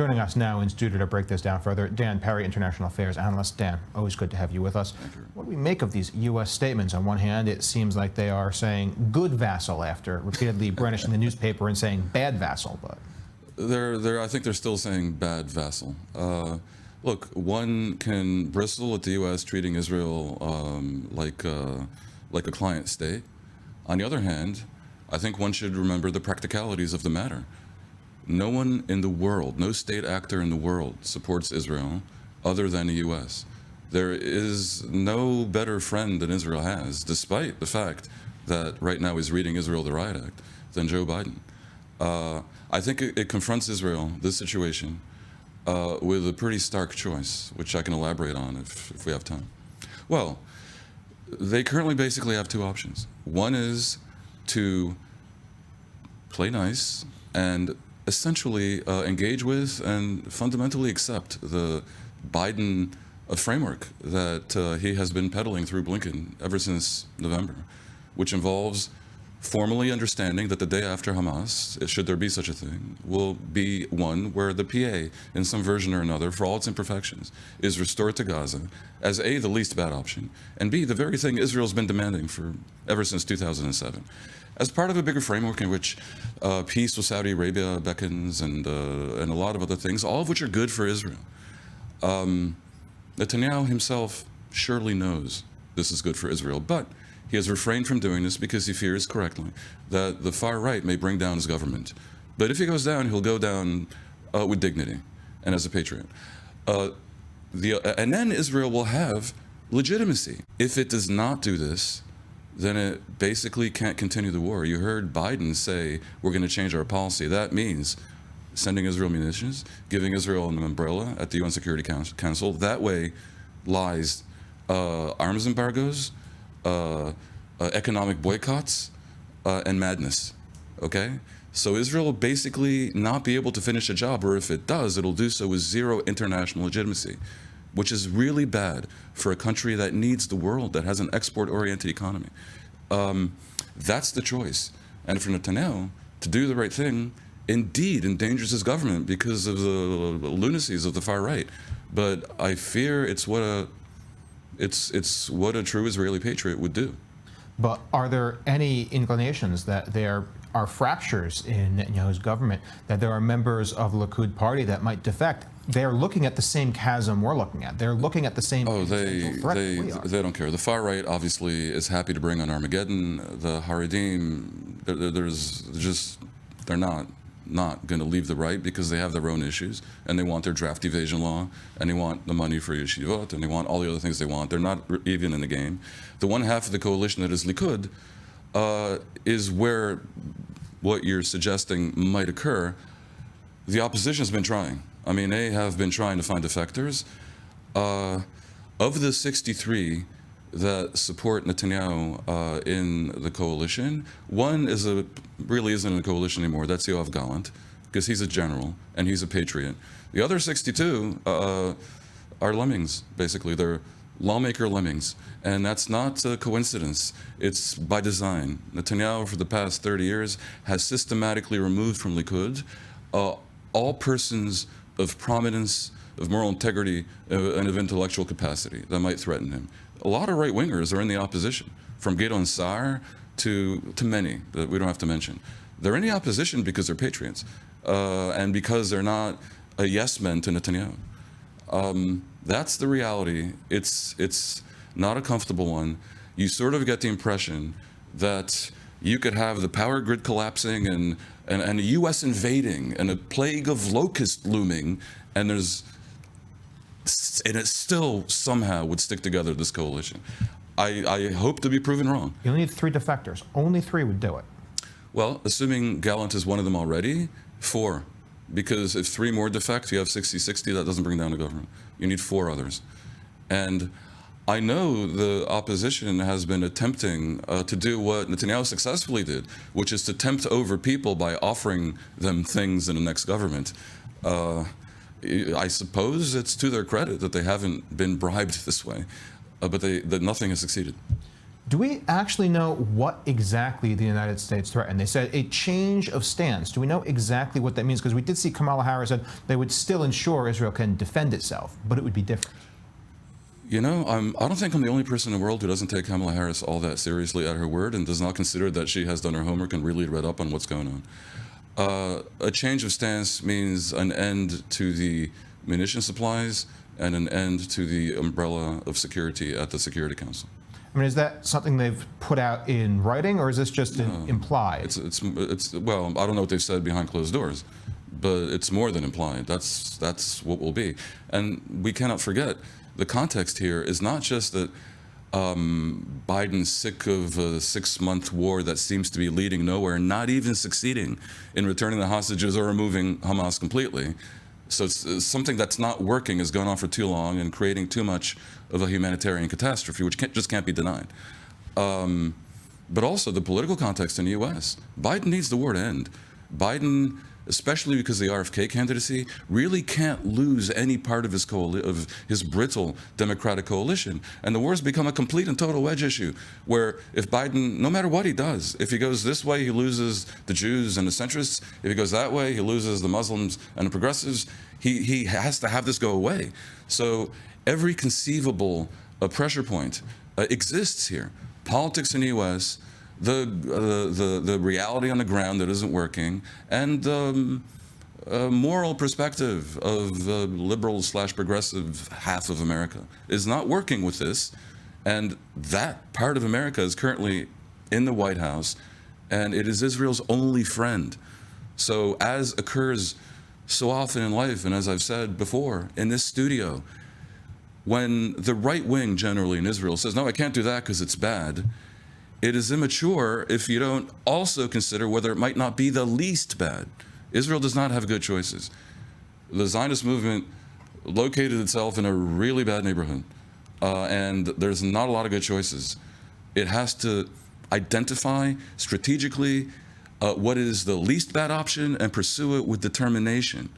Joining us now in studio to break this down further, Dan Perry, International Affairs Analyst. Dan, always good to have you with us. What do we make of these U.S. statements? On one hand, it seems like they are saying good vassal after repeatedly brandishing the newspaper and saying bad vassal. But I think they're still saying bad vassal. Look, one can bristle at the U.S. treating Israel like a client state. On the other hand, I think one should remember the practicalities of the matter. No one in the world, no state actor in the world supports Israel other than the U.S. There is no better friend than Israel has, despite the fact that right now he's reading Israel the Riot Act, than Joe Biden. I think it confronts Israel, this situation, with a pretty stark choice, which I can elaborate on if we have time. Well, they currently basically have two options. One is to play nice and essentially engage with and fundamentally accept the Biden framework that he has been peddling through Blinken ever since November, which involves formally understanding that the day after Hamas, should there be such a thing, will be one where the PA, in some version or another, for all its imperfections, is restored to Gaza as A, the least bad option, and B, the very thing Israel's been demanding for ever since 2007. As part of a bigger framework in which peace with Saudi Arabia beckons and a lot of other things, all of which are good for Israel. Netanyahu himself surely knows this is good for Israel, but he has refrained from doing this because he fears correctly that the far right may bring down his government. But if he goes down, he'll go down with dignity and as a patriot. And then Israel will have legitimacy. If it does not do this, then it basically can't continue the war. You heard Biden say, we're going to change our policy. That means sending Israel munitions, giving Israel an umbrella at the UN Security Council. That way lies arms embargoes, economic boycotts, and madness, okay? So Israel will basically not be able to finish a job, or if it does, it'll do so with zero international legitimacy, which is really bad for a country that needs the world, that has an export-oriented economy. That's the choice. And for Netanyahu to do the right thing indeed endangers his government because of the lunacies of the far right. But I fear it's what a true Israeli patriot would do. But are there any inclinations that there are fractures in Netanyahu's government, that there are members of the Likud party that might defect? They're looking at the same chasm we're looking at. They're looking at the same threat they don't care. The far right obviously is happy to bring on Armageddon. The Haredim, they're not going to leave the right because they have their own issues and they want their draft evasion law and they want the money for yeshivot and they want all the other things they want. They're not even in the game. The one half of the coalition that is Likud is where what you're suggesting might occur. The opposition has been trying. I mean, they have been trying to find defectors. Of the 63 that support Netanyahu in the coalition, one really isn't in the coalition anymore. That's Yoav Gallant, because he's a general and he's a patriot. The other 62 are lemmings, basically. They're lawmaker lemmings. And that's not a coincidence. It's by design. Netanyahu, for the past 30 years, has systematically removed from Likud all persons of prominence, of moral integrity, and of intellectual capacity that might threaten him. A lot of right-wingers are in the opposition, from Gideon Sa'ar to many that we don't have to mention. They're in the opposition because they're patriots and because they're not a yes-men to Netanyahu. That's the reality. It's not a comfortable one. You sort of get the impression that you could have the power grid collapsing and the U.S. invading and a plague of locusts looming, and it still somehow would stick together, this coalition. I hope to be proven wrong. You only need 3 defectors. Only 3 would do it. Well, assuming Gallant is one of them already, 4. Because if 3 more defect, you have 60-60, that doesn't bring down the government. You need 4 others. And I know the opposition has been attempting to do what Netanyahu successfully did, which is to tempt over people by offering them things in the next government. I suppose it's to their credit that they haven't been bribed this way, but that nothing has succeeded. Do we actually know what exactly the United States threatened? They said a change of stance. Do we know exactly what that means? Because we did see Kamala Harris said they would still ensure Israel can defend itself, but it would be different. You know, I don't think I'm the only person in the world who doesn't take Kamala Harris all that seriously at her word and does not consider that she has done her homework and really read up on what's going on. A change of stance means an end to the munition supplies and an end to the umbrella of security at the Security Council. I mean, is that something they've put out in writing, or is this just implied? It's well, I don't know what they've said behind closed doors, but it's more than implied. That's what will be. And we cannot forget, the context here is not just that Biden's sick of a 6-month war that seems to be leading nowhere, not even succeeding in returning the hostages or removing Hamas completely. So it's something that's not working, has gone on for too long and creating too much of a humanitarian catastrophe, which just can't be denied. But also the political context in the U.S. Biden needs the war to end. Biden, especially because of the RFK candidacy, really can't lose any part of his brittle Democratic coalition. And the war has become a complete and total wedge issue, where if Biden, no matter what he does, if he goes this way, he loses the Jews and the centrists. If he goes that way, he loses the Muslims and the progressives. He has to have this go away. So every conceivable pressure point exists here. Politics in the U.S., the reality on the ground that isn't working, and moral perspective of the liberal/progressive half of America is not working with this, and that part of America is currently in the White House, and it is Israel's only friend. So as occurs so often in life, and as I've said before in this studio, when the right wing generally in Israel says, no, I can't do that because it's bad, it is immature if you don't also consider whether it might not be the least bad. Israel does not have good choices. The Zionist movement located itself in a really bad neighborhood, and there's not a lot of good choices. It has to identify strategically what is the least bad option and pursue it with determination.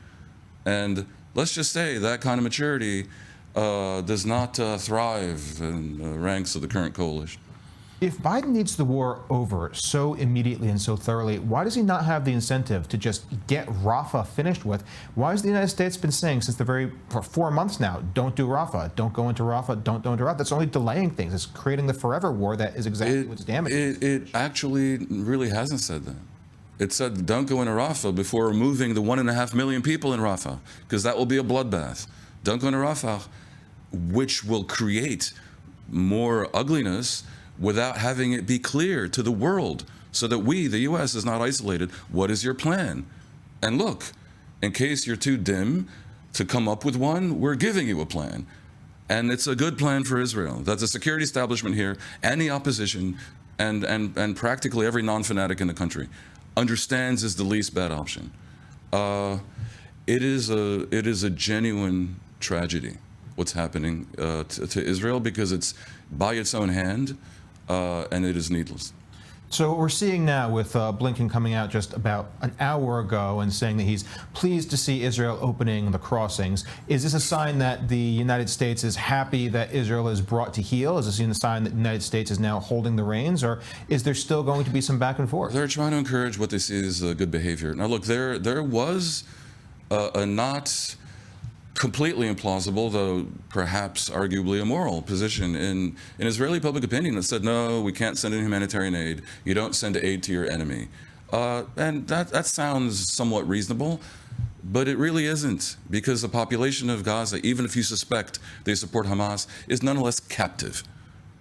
And let's just say that kind of maturity does not thrive in the ranks of the current coalition. If Biden needs the war over so immediately and so thoroughly, why does he not have the incentive to just get Rafah finished with? Why has the United States been saying for 4 months now, don't do Rafah, don't go into Rafah, don't go into Rafah? That's only delaying things. It's creating the forever war that is exactly what's damaging. It actually really hasn't said that. It said don't go into Rafah before removing the 1.5 million people in Rafah, because that will be a bloodbath. Don't go into Rafah, which will create more ugliness without having it be clear to the world so that we, the U.S., is not isolated. What is your plan? And look, in case you're too dim to come up with one, we're giving you a plan. And it's a good plan for Israel, that the security establishment here and the opposition and practically every non-fanatic in the country understands is the least bad option. It is a genuine tragedy what's happening to Israel, because it's by its own hand, and it is needless. So what we're seeing now with Blinken coming out just about an hour ago and saying that he's pleased to see Israel opening the crossings, is this a sign that the United States is happy that Israel is brought to heel? Is this a sign that the United States is now holding the reins, or is there still going to be some back and forth? They're trying to encourage what they see as good behavior. Now look, there was a not completely implausible, though perhaps arguably immoral position in Israeli public opinion that said, no, we can't send in humanitarian aid. You don't send aid to your enemy. And that sounds somewhat reasonable, but it really isn't, because the population of Gaza, even if you suspect they support Hamas, is nonetheless captive.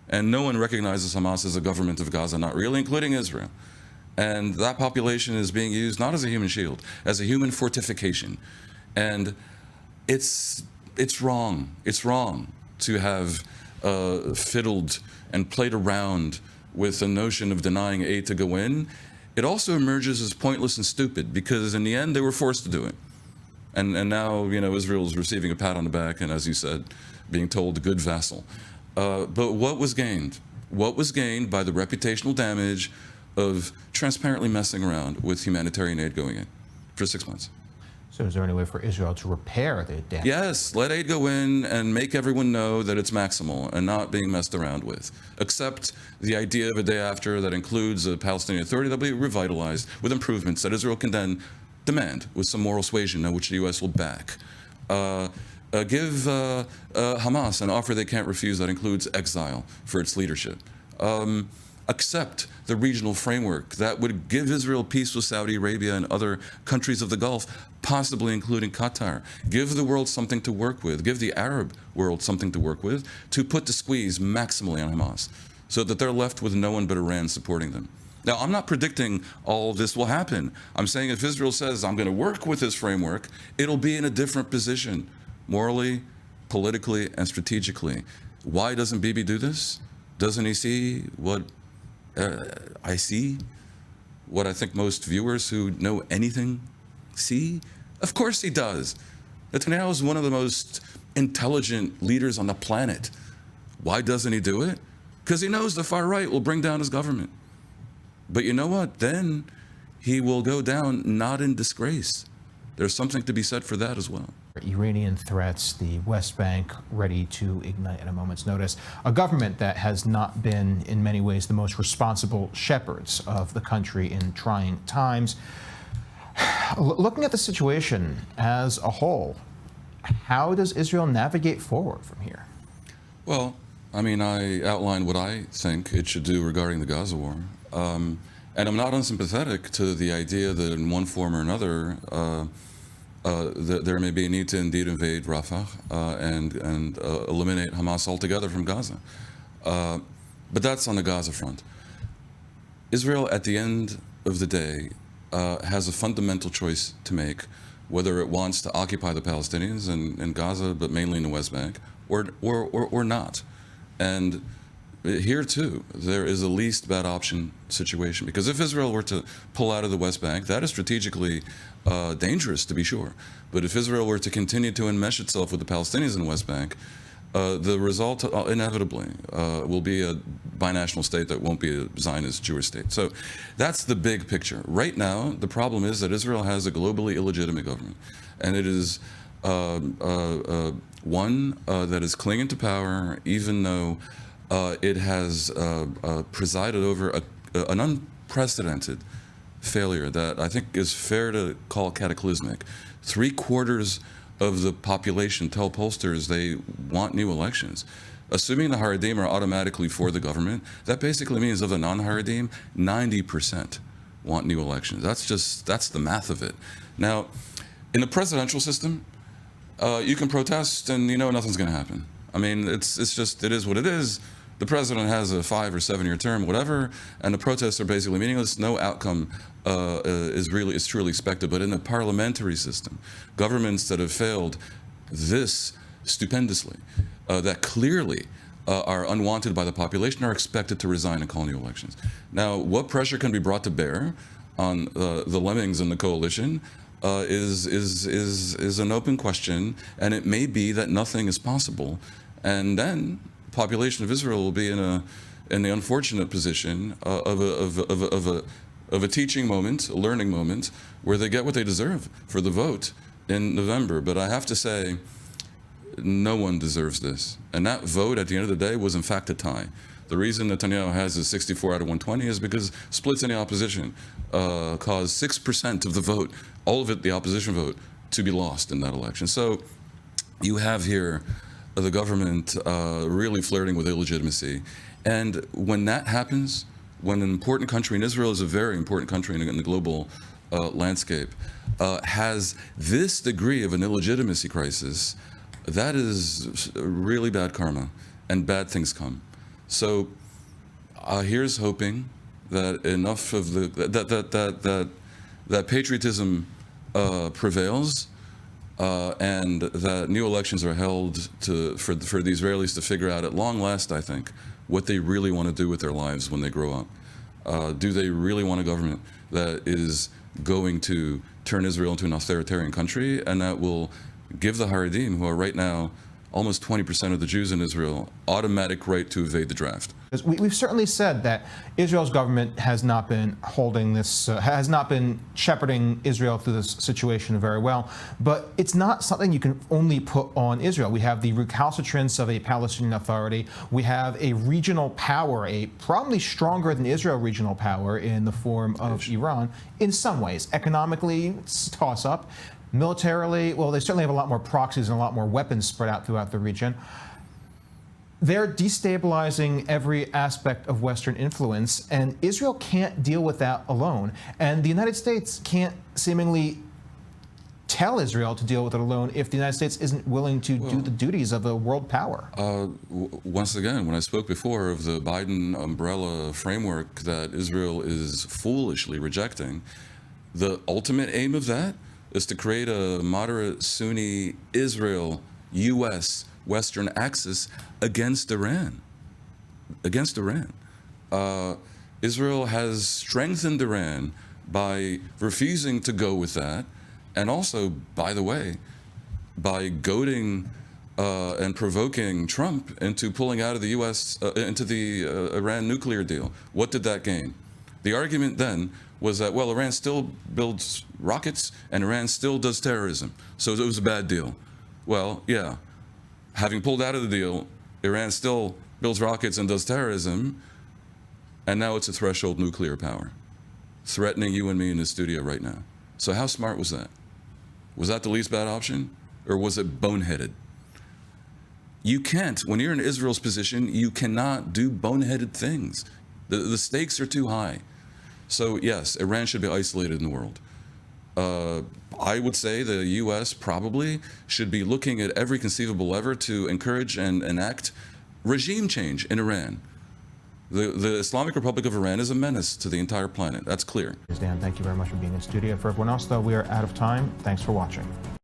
And no one recognizes Hamas as a government of Gaza, not really, including Israel. And that population is being used not as a human shield, as a human fortification. And it's wrong. It's wrong to have fiddled and played around with the notion of denying aid to go in. It also emerges as pointless and stupid, because in the end they were forced to do it. And now, you know, Israel is receiving a pat on the back and, as you said, being told a good vassal. But what was gained? What was gained by the reputational damage of transparently messing around with humanitarian aid going in for 6 months? So is there any way for Israel to repair the damage? Yes, let aid go in and make everyone know that it's maximal and not being messed around with. Accept the idea of a day after that includes a Palestinian Authority that will be revitalized with improvements that Israel can then demand with some moral suasion, which the U.S. will back. Give Hamas an offer they can't refuse that includes exile for its leadership. Accept the regional framework that would give Israel peace with Saudi Arabia and other countries of the Gulf, possibly including Qatar. Give the world something to work with. Give the Arab world something to work with to put the squeeze maximally on Hamas so that they're left with no one but Iran supporting them. Now, I'm not predicting all this will happen. I'm saying if Israel says, I'm going to work with this framework, it'll be in a different position, morally, politically, and strategically. Why doesn't Bibi do this? Doesn't he see what I see? What I think most viewers who know anything see? Of course he does. Netanyahu is one of the most intelligent leaders on the planet. Why doesn't he do it? Because he knows the far right will bring down his government. But you know what? Then he will go down not in disgrace. There's something to be said for that as well. Iranian threats, the West Bank ready to ignite at a moment's notice. A government that has not been, in many ways, the most responsible shepherds of the country in trying times. Looking at the situation as a whole, how does Israel navigate forward from here? Well, I mean, I outlined what I think it should do regarding the Gaza war. And I'm not unsympathetic to the idea that in one form or another, there may be a need to indeed invade Rafah and eliminate Hamas altogether from Gaza. But that's on the Gaza front. Israel, at the end of the day, has a fundamental choice to make, whether it wants to occupy the Palestinians in Gaza, but mainly in the West Bank, or not. And here, too, there is a least bad option situation. Because if Israel were to pull out of the West Bank, that is strategically dangerous, to be sure. But if Israel were to continue to enmesh itself with the Palestinians in the West Bank, the result inevitably will be a binational state that won't be a Zionist Jewish state. So that's the big picture. Right now, the problem is that Israel has a globally illegitimate government. And it is one that is clinging to power, even though it has presided over an unprecedented failure that I think is fair to call cataclysmic. 3/4 of the population tell pollsters they want new elections. Assuming the Haredim are automatically for the government, that basically means of the non-Haredim, 90% want new elections. That's the math of it. Now, in the presidential system, you can protest and you know nothing's going to happen. I mean, it is what it is. The president has a 5 or 7 year term, whatever, and the protests are basically meaningless. No outcome is truly expected. But in the parliamentary system, governments that have failed this stupendously, that clearly are unwanted by the population, are expected to resign and call new elections. Now, what pressure can be brought to bear on the lemmings in the coalition is an open question, and it may be that nothing is possible, and then the population of Israel will be in the unfortunate position of a teaching moment, a learning moment, where they get what they deserve for the vote in November. But I have to say, no one deserves this, and that vote at the end of the day was in fact a tie. The reason Netanyahu has his 64 out of 120 is because splits in the opposition caused 6% of the vote, all of it, the opposition vote, to be lost in that election. So you have here the government really flirting with illegitimacy. And when that happens, when an important country, and Israel is a very important country in the global landscape, has this degree of an illegitimacy crisis, that is really bad karma, and bad things come. So here's hoping that enough of that patriotism prevails, and that new elections are held for the Israelis to figure out at long last, I think, what they really want to do with their lives when they grow up. Do they really want a government that is going to turn Israel into an authoritarian country and that will give the Haredim, who are right now almost 20% of the Jews in Israel, automatic right to evade the draft. We've certainly said that Israel's government has not been holding this, has not been shepherding Israel through this situation very well, but it's not something you can only put on Israel. We have the recalcitrance of a Palestinian Authority. We have a regional power, a probably stronger than Israel regional power in the form of Iran in some ways. Economically, it's a toss-up. Militarily, well, they certainly have a lot more proxies and a lot more weapons spread out throughout the region. They're destabilizing every aspect of Western influence, and Israel can't deal with that alone. And the United States can't seemingly tell Israel to deal with it alone if the United States isn't willing to do the duties of a world power. Once again, when I spoke before of the Biden umbrella framework that Israel is foolishly rejecting, the ultimate aim of that is to create a moderate Sunni Israel, U.S., Western axis against Iran. Against Iran. Israel has strengthened Iran by refusing to go with that, and also, by the way, by goading and provoking Trump into pulling out of the U.S., into the Iran nuclear deal. What did that gain? The argument then was that, well, Iran still builds rockets and Iran still does terrorism, so it was a bad deal. Well, yeah, having pulled out of the deal, Iran still builds rockets and does terrorism, and now it's a threshold nuclear power, threatening you and me in the studio right now. So how smart was that? Was that the least bad option, or was it boneheaded? You can't, when you're in Israel's position, you cannot do boneheaded things. The stakes are too high. So yes, Iran should be isolated in the world. I would say the U.S. probably should be looking at every conceivable lever to encourage and enact regime change in Iran. The Islamic Republic of Iran is a menace to the entire planet. That's clear. Dan, thank you very much for being in studio. For everyone else, though, we are out of time. Thanks for watching.